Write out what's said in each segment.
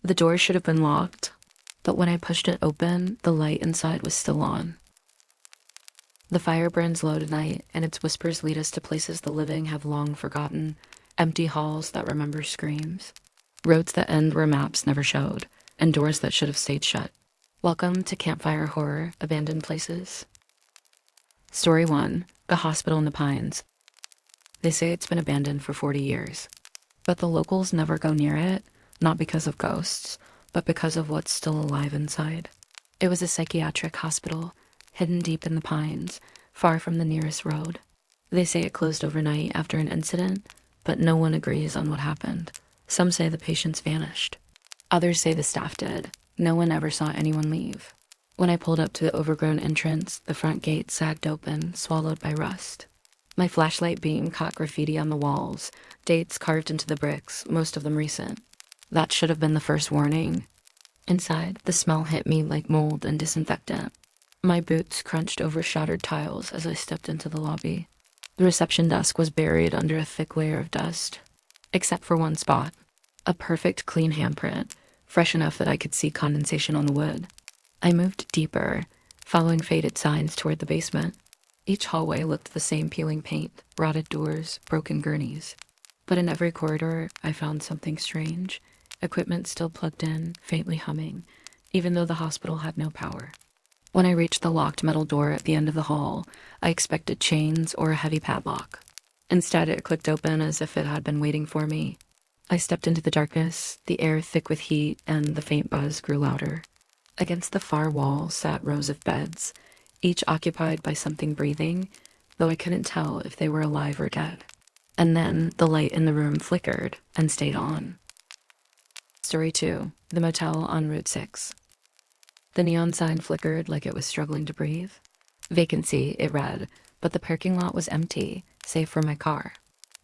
The door should have been locked, but when I pushed it open, the light inside was still on. The fire burns low tonight, and its whispers lead us to places the living have long forgotten, empty halls that remember screams, roads that end where maps never showed, and doors that should have stayed shut. Welcome to Campfire Horror, Abandoned Places. Story 1, The Hospital in the Pines. They say it's been abandoned for 40 years, but the locals never go near it, not because of ghosts, but because of what's still alive inside. It was a psychiatric hospital, hidden deep in the pines, far from the nearest road. They say it closed overnight after an incident, but no one agrees on what happened. Some say the patients vanished. Others say the staff did. No one ever saw anyone leave. When I pulled up to the overgrown entrance, the front gate sagged open, swallowed by rust. My flashlight beam caught graffiti on the walls, dates carved into the bricks, most of them recent. That should have been the first warning. Inside, the smell hit me like mold and disinfectant. My boots crunched over shattered tiles as I stepped into the lobby. The reception desk was buried under a thick layer of dust, except for one spot, a perfect clean handprint, fresh enough that I could see condensation on the wood. I moved deeper, following faded signs toward the basement. Each hallway looked the same: peeling paint, rotted doors, broken gurneys. But in every corridor, I found something strange. Equipment still plugged in, faintly humming, even though the hospital had no power. When I reached the locked metal door at the end of the hall, I expected chains or a heavy padlock. Instead, it clicked open as if it had been waiting for me. I stepped into the darkness, the air thick with heat, and the faint buzz grew louder. Against the far wall sat rows of beds, each occupied by something breathing, though I couldn't tell if they were alive or dead. And then the light in the room flickered and stayed on. Story 2, The Motel on Route 6. The neon sign flickered like it was struggling to breathe. Vacancy, it read, but the parking lot was empty, save for my car.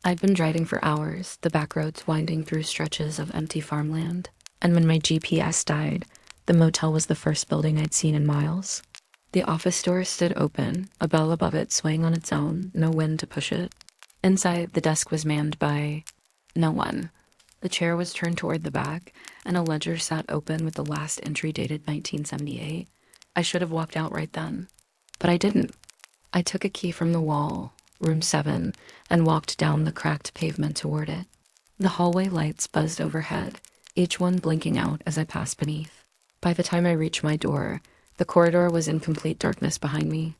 I'd been driving for hours, the back roads winding through stretches of empty farmland, and when my GPS died, the motel was the first building I'd seen in miles. The office door stood open, a bell above it swaying on its own, no wind to push it. Inside, the desk was manned by no one. The chair was turned toward the back, and a ledger sat open with the last entry dated 1978. I should have walked out right then, but I didn't. I took a key from the wall, room 7, and walked down the cracked pavement toward it. The hallway lights buzzed overhead, each one blinking out as I passed beneath. By the time I reached my door, the corridor was in complete darkness behind me.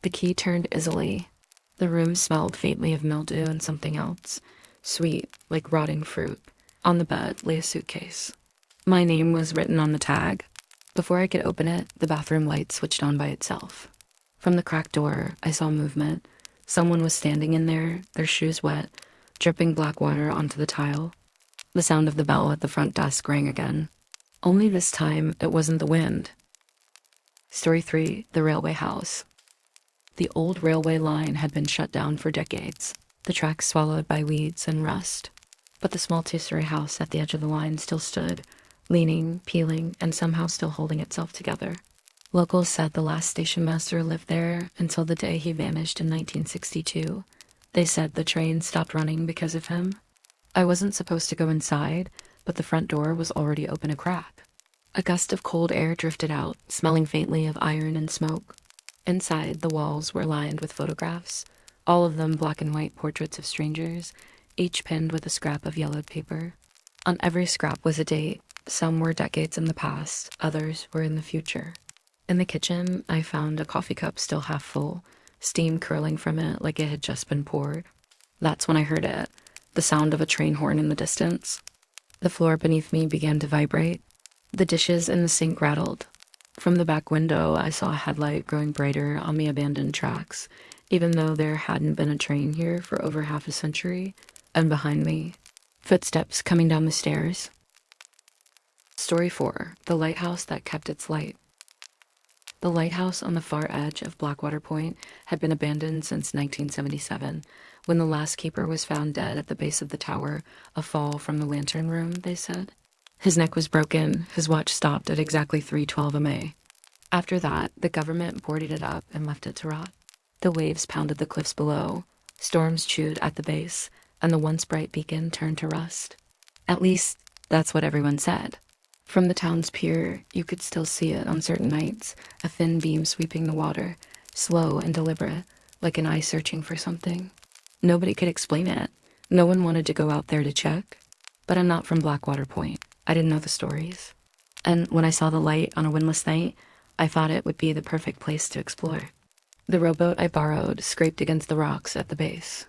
The key turned easily. The room smelled faintly of mildew and something else, sweet, like rotting fruit. On the bed lay a suitcase. My name was written on the tag. Before I could open it, the bathroom light switched on by itself. From the cracked door, I saw movement. Someone was standing in there, their shoes wet, dripping black water onto the tile. The sound of the bell at the front desk rang again. Only this time, it wasn't the wind. Story 3, The Railway House. The old railway line had been shut down for decades, the tracks swallowed by weeds and rust. But the small two-story house at the edge of the line still stood, leaning, peeling, and somehow still holding itself together. Locals said the last station master lived there until the day he vanished in 1962. They said the train stopped running because of him. I wasn't supposed to go inside, but the front door was already open a crack. A gust of cold air drifted out, smelling faintly of iron and smoke. Inside, the walls were lined with photographs, all of them black and white portraits of strangers, each pinned with a scrap of yellowed paper. On every scrap was a date. Some were decades in the past, others were in the future. In the kitchen, I found a coffee cup still half full, steam curling from it like it had just been poured. That's when I heard it, the sound of a train horn in the distance. The floor beneath me began to vibrate. The dishes in the sink rattled. From the back window, I saw a headlight growing brighter on the abandoned tracks, even though there hadn't been a train here for over half a century. And behind me, footsteps coming down the stairs. Story 4, The Lighthouse That Kept Its Light. The lighthouse on the far edge of Blackwater Point had been abandoned since 1977, when the last keeper was found dead at the base of the tower, a fall from the lantern room, they said. His neck was broken, his watch stopped at exactly 3:12 a.m. After that, the government boarded it up and left it to rot. The waves pounded the cliffs below, storms chewed at the base, and the once bright beacon turned to rust. At least, that's what everyone said. From the town's pier, you could still see it on certain nights, a thin beam sweeping the water, slow and deliberate, like an eye searching for something. Nobody could explain it. No one wanted to go out there to check. But I'm not from Blackwater Point. I didn't know the stories. And when I saw the light on a windless night, I thought it would be the perfect place to explore. The rowboat I borrowed scraped against the rocks at the base.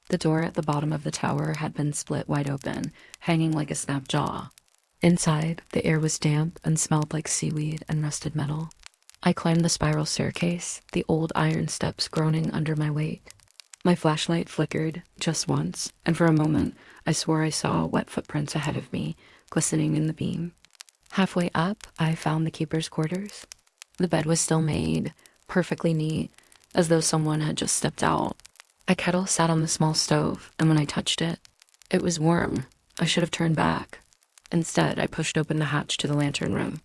The door at the bottom of the tower had been split wide open, hanging like a snapped jaw. Inside, the air was damp and smelled like seaweed and rusted metal. I climbed the spiral staircase, the old iron steps groaning under my weight. My flashlight flickered just once, and for a moment, I swore I saw wet footprints ahead of me, glistening in the beam. Halfway up, I found the keeper's quarters. The bed was still made, perfectly neat, as though someone had just stepped out. A kettle sat on the small stove, and when I touched it, it was warm. I should have turned back. Instead, I pushed open the hatch to the lantern room.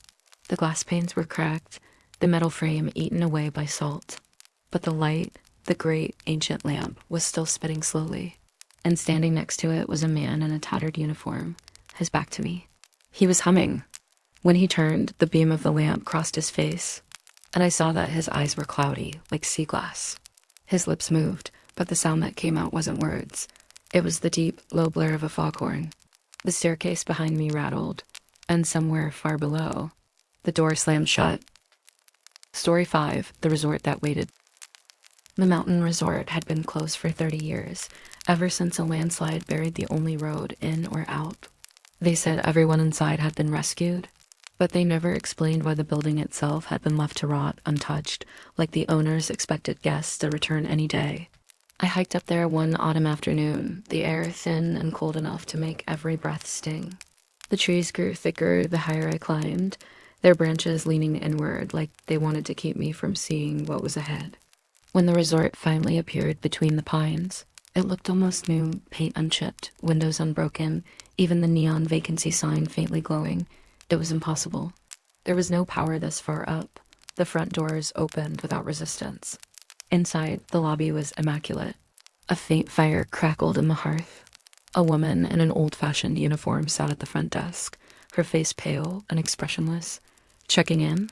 The glass panes were cracked, the metal frame eaten away by salt. But the light, the great ancient lamp, was still spitting slowly. And standing next to it was a man in a tattered uniform, his back to me. He was humming. When he turned, the beam of the lamp crossed his face, and I saw that his eyes were cloudy, like sea glass. His lips moved, but the sound that came out wasn't words. It was the deep, low blare of a foghorn. The staircase behind me rattled, and somewhere far below, the door slammed shut. Story 5, the resort that waited. The mountain resort had been closed for 30 years, ever since a landslide buried the only road in or out. They said everyone inside had been rescued, but they never explained why the building itself had been left to rot untouched, like the owners expected guests to return any day. I hiked up there one autumn afternoon, the air thin and cold enough to make every breath sting. The trees grew thicker the higher I climbed, their branches leaning inward like they wanted to keep me from seeing what was ahead. When the resort finally appeared between the pines, it looked almost new, paint unchipped, windows unbroken, even the neon vacancy sign faintly glowing. It was impossible. There was no power this far up. The front doors opened without resistance. Inside, the lobby was immaculate. A faint fire crackled in the hearth. A woman in an old-fashioned uniform sat at the front desk, her face pale and expressionless. "Checking in?"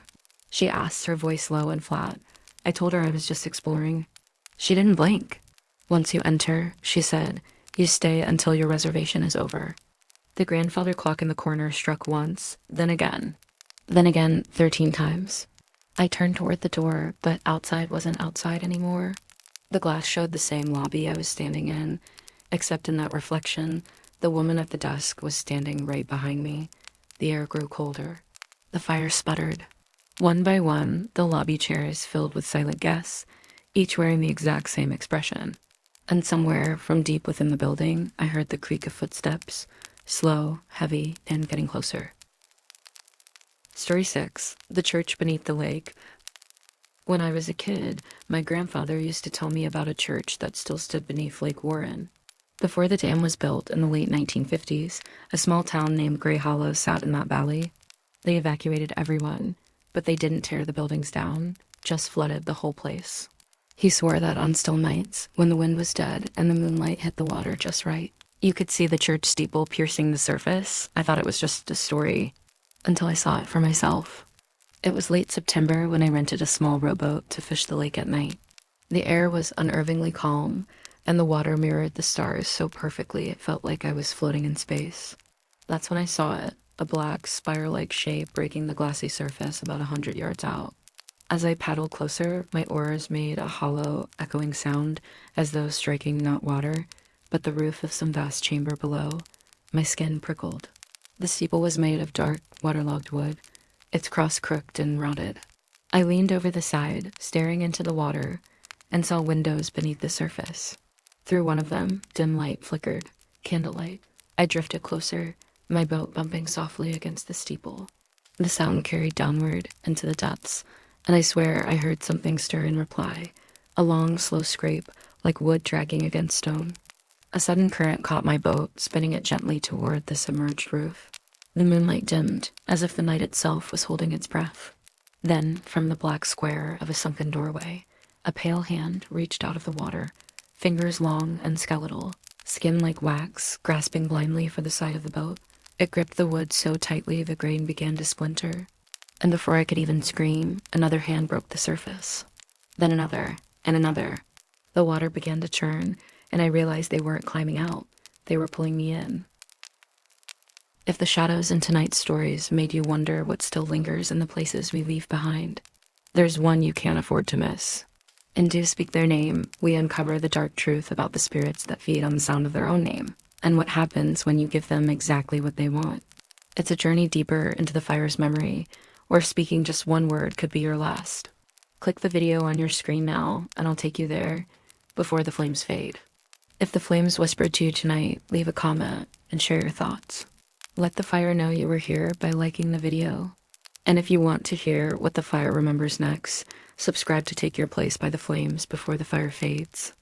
she asked, her voice low and flat. I told her I was just exploring. She didn't blink. "Once you enter," she said, "you stay until your reservation is over." The grandfather clock in the corner struck once, then again 13 times. I turned toward the door, but outside wasn't outside anymore. The glass showed the same lobby I was standing in, except in that reflection, the woman at the desk was standing right behind me. The air grew colder. The fire sputtered. One by one, the lobby chairs filled with silent guests, each wearing the exact same expression. And somewhere from deep within the building, I heard the creak of footsteps, slow, heavy, and getting closer. Story 6, the church beneath the lake. When I was a kid, my grandfather used to tell me about a church that still stood beneath Lake Warren. Before the dam was built in the late 1950s, a small town named Gray Hollow sat in that valley. They evacuated everyone, but they didn't tear the buildings down, just flooded the whole place. He swore that on still nights, when the wind was dead and the moonlight hit the water just right, you could see the church steeple piercing the surface. I thought it was just a story, until I saw it for myself. It was late September when I rented a small rowboat to fish the lake at night. The air was unnervingly calm, and the water mirrored the stars so perfectly it felt like I was floating in space. That's when I saw it, a black, spiral-like shape breaking the glassy surface about 100 yards out. As I paddled closer, my oars made a hollow, echoing sound, as though striking not water, but the roof of some vast chamber below. My skin prickled. The steeple was made of dark, waterlogged wood, its cross crooked and rotted. I leaned over the side, staring into the water, and saw windows beneath the surface. Through one of them, dim light flickered, candlelight. I drifted closer, my boat bumping softly against the steeple. The sound carried downward into the depths, and I swear I heard something stir in reply, a long, slow scrape, like wood dragging against stone. A sudden current caught my boat, spinning it gently toward the submerged roof. The moonlight dimmed, as if the night itself was holding its breath. Then, from the black square of a sunken doorway, a pale hand reached out of the water, fingers long and skeletal, skin like wax, grasping blindly for the side of the boat. It gripped the wood so tightly the grain began to splinter, and before I could even scream, another hand broke the surface. Then another, and another. The water began to churn, and I realized they weren't climbing out. They were pulling me in. If the shadows in tonight's stories made you wonder what still lingers in the places we leave behind, there's one you can't afford to miss. In Do Speak Their Name, we uncover the dark truth about the spirits that feed on the sound of their own name, and what happens when you give them exactly what they want. It's a journey deeper into the fire's memory, where speaking just one word could be your last. Click the video on your screen now, and I'll take you there before the flames fade. If the flames whispered to you tonight, leave a comment and share your thoughts. Let the fire know you were here by liking the video. And if you want to hear what the fire remembers next, subscribe to take your place by the flames before the fire fades.